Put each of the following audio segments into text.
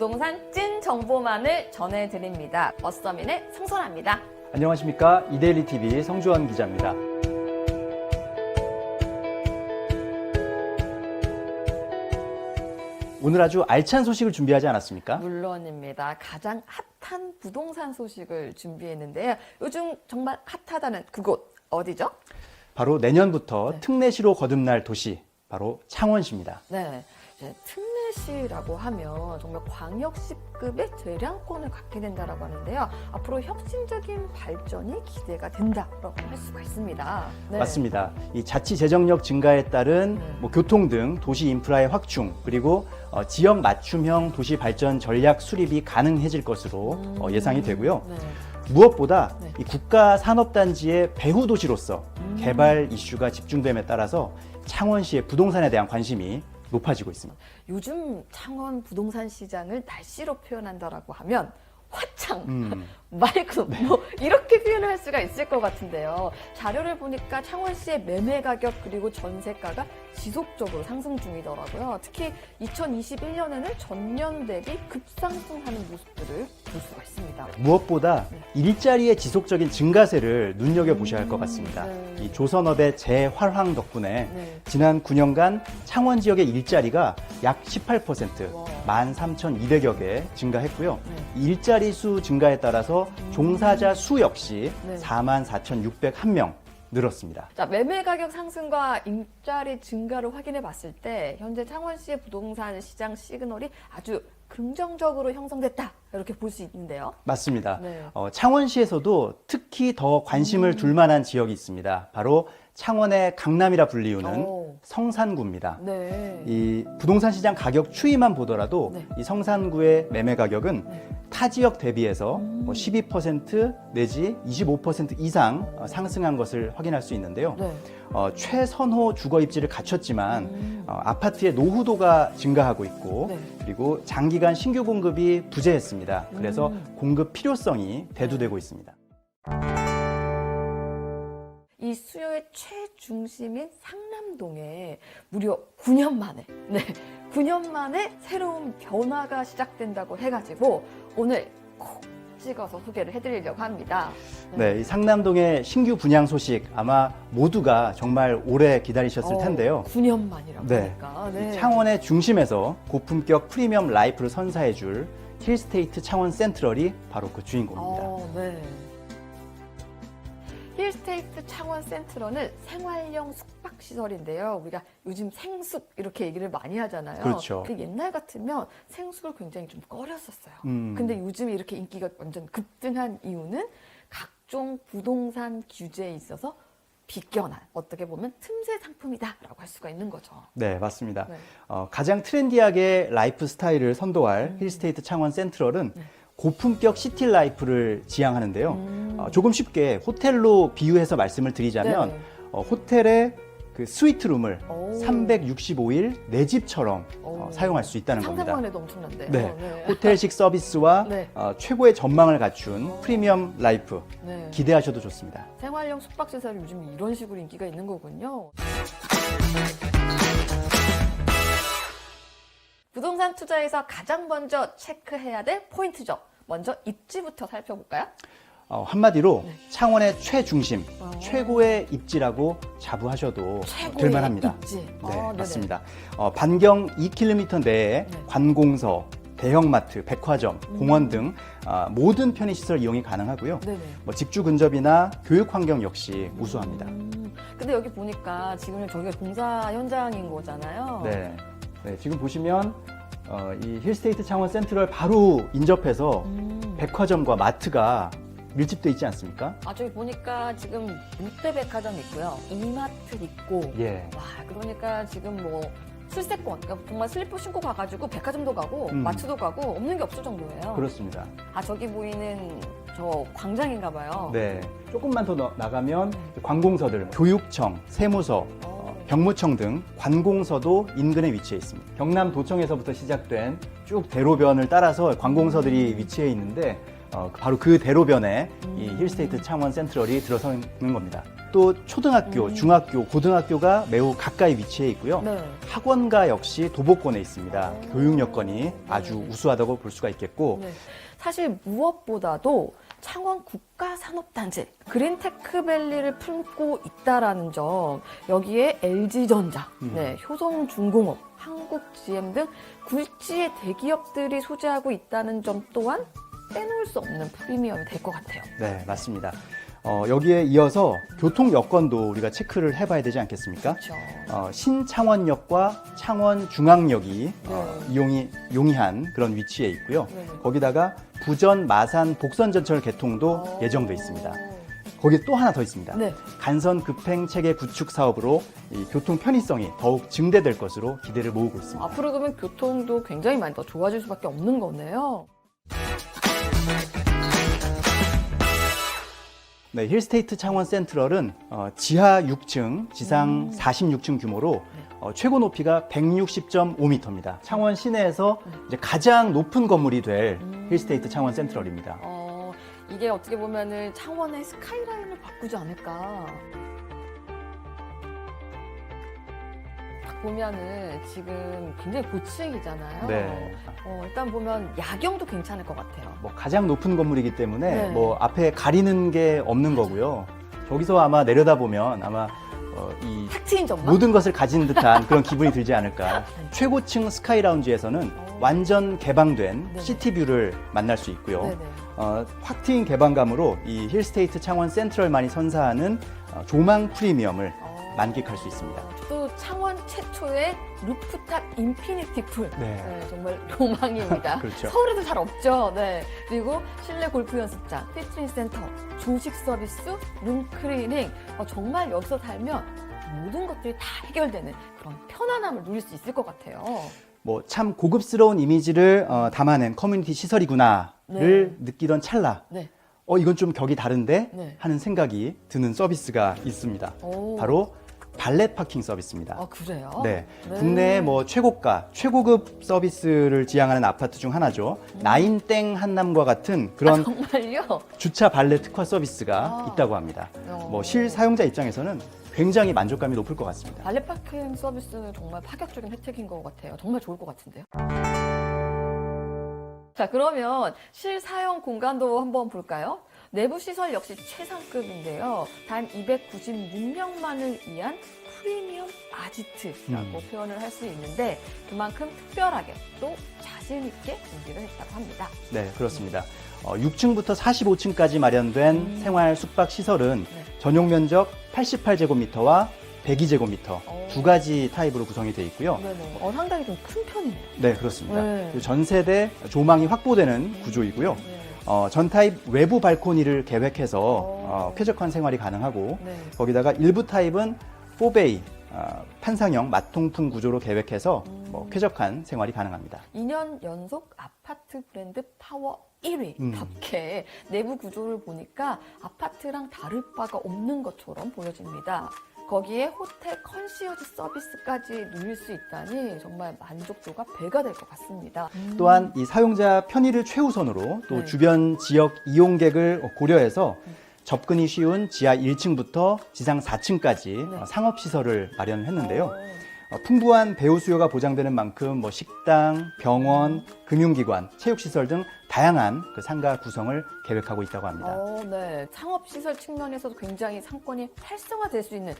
부동산 찐 정보만을 전해드립니다. 어서민의 성선아입니다. 안녕하십니까. 이데일리 TV 성주원 기자입니다. 오늘 아주 알찬 소식을 준비하지 않았습니까? 물론입니다. 가장 핫한 부동산 소식을 준비했는데요. 요즘 정말 핫하다는 그곳 어디죠? 바로 내년부터 특례시로 거듭날 도시, 바로 창원시입니다. 네, 이제 특례시라고 하면 정말 광역시급의 재량권을 갖게 된다라고 하는데요. 앞으로 혁신적인 발전이 기대가 된다라고 할 수가 있습니다. 네. 맞습니다. 이 자치 재정력 증가에 따른 교통 등 도시 인프라의 확충, 그리고 지역 맞춤형 도시 발전 전략 수립이 가능해질 것으로 예상이 되고요. 네. 무엇보다 이 국가 산업단지의 배후 도시로서 개발 이슈가 집중됨에 따라서 창원시의 부동산에 대한 관심이 높아지고 있습니다. 요즘 창원 부동산 시장을 날씨로 표현한다라고 하면 화창, 맑음, 뭐 이렇게 표현을 할 수가 있을 것 같은데요. 자료를 보니까 창원시의 매매 가격 그리고 전세가가 지속적으로 상승 중이더라고요. 특히 2021년에는 전년 대비 급상승하는 모습들을 볼 수가 있습니다. 무엇보다 일자리의 지속적인 증가세를 눈여겨보셔야 할 것 같습니다. 이 조선업의 재활황 덕분에 지난 9년간 창원 지역의 일자리가 약 18%, 13,200여 개 증가했고요. 일자리 수 증가에 따라서 종사자 수 역시 44,601명 늘었습니다. 자, 매매 가격 상승과 일자리 증가를 확인해 봤을 때 현재 창원시의 부동산 시장 시그널이 아주 긍정적으로 형성됐다 이렇게 볼 수 있는데요. 맞습니다. 네. 창원시에서도 특히 더 관심을 둘 만한 지역이 있습니다. 바로 창원의 강남이라 불리우는 성산구입니다. 네. 이 부동산 시장 가격 추이만 보더라도 이 성산구의 매매 가격은 타 지역 대비해서 12% 내지 25% 이상 상승한 것을 확인할 수 있는데요. 네. 최선호 주거 입지를 갖췄지만 아파트의 노후도가 증가하고 있고 그리고 장기간 신규 공급이 부재했습니다. 그래서 공급 필요성이 대두되고 있습니다. 이 수요의 최중심인 상남동에 무려 9년 만에 9년 만에 새로운 변화가 시작된다고 해가지고 오늘 콕 찍어서 소개를 해드리려고 합니다. 이 상남동의 신규 분양 소식 아마 모두가 정말 오래 기다리셨을 텐데요. 9년 만이라고 하니까. 창원의 중심에서 고품격 프리미엄 라이프를 선사해줄 힐스테이트 창원 센트럴이 바로 그 주인공입니다. 힐스테이트 창원 센트럴은 생활형 숙박시설인데요. 우리가 요즘 생숙 이렇게 얘기를 많이 하잖아요. 그렇죠. 그 옛날 같으면 생숙을 굉장히 좀 꺼렸었어요. 근데 요즘 이렇게 인기가 완전 급등한 이유는 각종 부동산 규제에 있어서 비껴난 어떻게 보면 틈새 상품이다라고 할 수가 있는 거죠. 네, 맞습니다. 가장 트렌디하게 라이프 스타일을 선도할 힐스테이트 창원 센트럴은 고품격 시티 라이프를 지향하는데요. 조금 쉽게 호텔로 비유해서 말씀을 드리자면 호텔의 그 스위트룸을 365일 내 집처럼 사용할 수 있다는 겁니다. 상상만 해도 엄청난데요. 호텔식 서비스와 최고의 전망을 갖춘 프리미엄 라이프 기대하셔도 좋습니다. 생활형 숙박시설이 요즘 이런 식으로 인기가 있는 거군요. 부동산 투자에서 가장 먼저 체크해야 될 포인트죠. 먼저 입지부터 살펴볼까요? 한마디로 창원의 최중심, 최고의 입지라고 자부하셔도 될 만합니다. 입지. 맞습니다. 반경 2km 내에 관공서, 대형마트, 백화점, 공원 등 모든 편의시설 이용이 가능하고요. 집주 근접이나 교육 환경 역시 우수합니다. 근데 여기 보니까 지금 저기가 공사 현장인 거잖아요. 지금 보시면 이 힐스테이트 창원 센트럴 바로 인접해서 백화점과 마트가 밀집돼 있지 않습니까? 저기 보니까 지금 롯데백화점 있고요, 이마트 있고, 와, 그러니까 지금 뭐 술세권, 그러니까 정말 슬리퍼 신고 가가지고 백화점도 가고 마트도 가고 없는 게 없을 정도예요. 그렇습니다. 저기 보이는 저 광장인가 봐요. 조금만 더 나가면 관공서들, 교육청, 세무서, 병무청 등 관공서도 인근에 위치해 있습니다. 경남도청에서부터 시작된 쭉 대로변을 따라서 관공서들이 위치해 있는데 바로 그 대로변에 이 힐스테이트 창원 센트럴이 들어서는 겁니다. 또 초등학교, 중학교, 고등학교가 매우 가까이 위치해 있고요. 네. 학원가 역시 도보권에 있습니다. 교육 여건이 아주 우수하다고 볼 수가 있겠고 네. 사실 무엇보다도 창원 국가산업단지 그린테크밸리를 품고 있다라는 점, 여기에 LG전자, 네, 효성중공업, 한국GM 등 굴지의 대기업들이 소재하고 있다는 점 또한 빼놓을 수 없는 프리미엄이 될 것 같아요. 네, 맞습니다. 여기에 이어서 교통 여건도 우리가 체크를 해봐야 되지 않겠습니까? 그렇죠. 신창원역과 창원중앙역이 용이한 그런 위치에 있고요. 네. 거기다가 부전, 마산, 복선전철 개통도 예정돼 있습니다. 거기 또 하나 더 있습니다. 네. 간선 급행 체계 구축 사업으로 이 교통 편의성이 더욱 증대될 것으로 기대를 모으고 있습니다. 앞으로 그러면 교통도 굉장히 많이 더 좋아질 수밖에 없는 거네요. 네, 힐스테이트 창원 센트럴은 지하 6층, 지상 46층 규모로 최고 높이가 160.5m입니다. 창원 시내에서 이제 가장 높은 건물이 될 힐스테이트 창원 센트럴입니다. 이게 어떻게 보면은 창원의 스카이라인을 바꾸지 않을까. 딱 보면은 지금 굉장히 고층이잖아요. 네. 일단 보면 야경도 괜찮을 것 같아요. 뭐 가장 높은 건물이기 때문에 네. 뭐 앞에 가리는 게 없는 거고요. 저기서 아마 내려다보면 아마 이 탁 트인 전망? 모든 것을 가진 듯한 그런 기분이 들지 않을까. 최고층 스카이 라운지에서는 완전 개방된 네네. 시티뷰를 만날 수 있고요. 네네. 확 트인 개방감으로 이 힐스테이트 창원 센트럴만이 선사하는 조망 프리미엄을 만끽할 수 있습니다. 또 창원 최초의 루프탑 인피니티 풀. 네. 정말 로망입니다. 그렇죠. 서울에도 잘 없죠. 네. 그리고 실내 골프 연습장, 피트니스 센터, 조식 서비스, 룸 클리닝. 정말 여기서 살면 모든 것들이 다 해결되는 그런 편안함을 누릴 수 있을 것 같아요. 뭐 참 고급스러운 이미지를 담아낸 커뮤니티 시설이구나를 느끼던 찰나. 네. 이건 좀 격이 다른데 네. 하는 생각이 드는 서비스가 있습니다. 오. 바로 발렛 파킹 서비스입니다. 그래요? 네. 네. 국내의 뭐 최고가, 최고급 서비스를 지향하는 아파트 중 하나죠. 나인땡 한남과 같은 그런 정말요? 주차 발렛 특화 서비스가 있다고 합니다. 뭐 실사용자 입장에서는 굉장히 만족감이 높을 것 같습니다. 발렛 파킹 서비스는 정말 파격적인 혜택인 것 같아요. 정말 좋을 것 같은데요. 자, 그러면 실사용 공간도 한번 볼까요? 내부 시설 역시 최상급인데요. 단 296명만을 위한 프리미엄 아지트라고 표현을 할 수 있는데 그만큼 특별하게 또 자신 있게 준비를 했다고 합니다. 네, 그렇습니다. 6층부터 45층까지 마련된 생활 숙박 시설은 전용 면적 88제곱미터와 102제곱미터 두 가지 타입으로 구성이 되어 있고요. 네네. 상당히 좀 큰 편이네요. 네, 그렇습니다. 네. 전 세대 조망이 확보되는 구조이고요. 전 타입 외부 발코니를 계획해서 쾌적한 생활이 가능하고 네. 거기다가 일부 타입은 4베이 판상형 마통풍 구조로 계획해서 쾌적한 생활이 가능합니다. 2년 연속 아파트 브랜드 파워 1위답게 내부 구조를 보니까 아파트랑 다를 바가 없는 것처럼 보여집니다. 거기에 호텔 컨시어지 서비스까지 누릴 수 있다니 정말 만족도가 배가 될 것 같습니다. 또한 이 사용자 편의를 최우선으로 또 네. 주변 지역 이용객을 고려해서 접근이 쉬운 지하 1층부터 지상 4층까지 상업시설을 마련했는데요. 풍부한 배우 수요가 보장되는 만큼 뭐 식당, 병원, 금융기관, 체육시설 등 다양한 그 상가 구성을 계획하고 있다고 합니다. 네. 창업시설 측면에서도 굉장히 상권이 활성화될 수 있는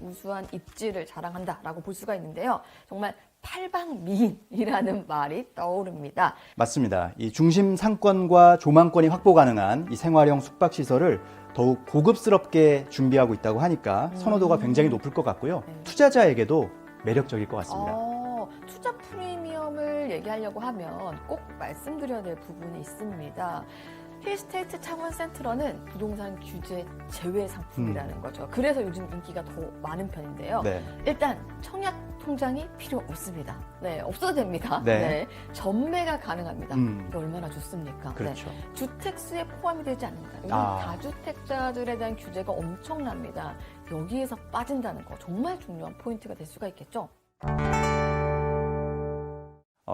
우수한 입지를 자랑한다라고 볼 수가 있는데요. 정말 팔방미인이라는 말이 떠오릅니다. 맞습니다. 이 중심 상권과 조망권이 확보 가능한 이 생활형 숙박시설을 더욱 고급스럽게 준비하고 있다고 하니까 선호도가 굉장히 높을 것 같고요. 투자자에게도 매력적일 것 같습니다. 투자 프리미엄을 얘기하려고 하면 꼭 말씀드려야 될 부분이 있습니다. 힐스테이트 창원 센트럴은 부동산 규제 제외 상품이라는 거죠. 그래서 요즘 인기가 더 많은 편인데요. 네. 일단 청약 통장이 필요 없습니다. 네, 없어도 됩니다. 네. 전매가 가능합니다. 이게 얼마나 좋습니까? 그렇죠. 주택수에 포함이 되지 않는다. 요즘 다주택자들에 대한 규제가 엄청납니다. 여기에서 빠진다는 거 정말 중요한 포인트가 될 수가 있겠죠.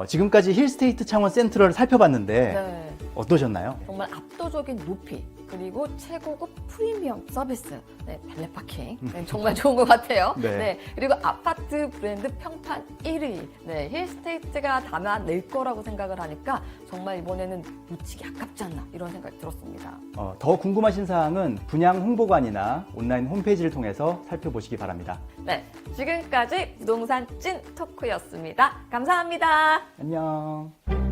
지금까지 힐스테이트 창원 센트럴을 살펴봤는데 어떠셨나요? 정말 압도적인 높이 그리고 최고급 프리미엄 서비스, 네, 밸렛 파킹, 네, 정말 좋은 것 같아요. 네. 네, 그리고 아파트 브랜드 평판 1위, 네, 힐스테이트가 담아낼 거라고 생각을 하니까 정말 이번에는 놓치기 아깝지 않나 이런 생각이 들었습니다. 더 궁금하신 사항은 분양 홍보관이나 온라인 홈페이지를 통해서 살펴보시기 바랍니다. 네, 지금까지 부동산 찐 토크였습니다. 감사합니다. 안녕.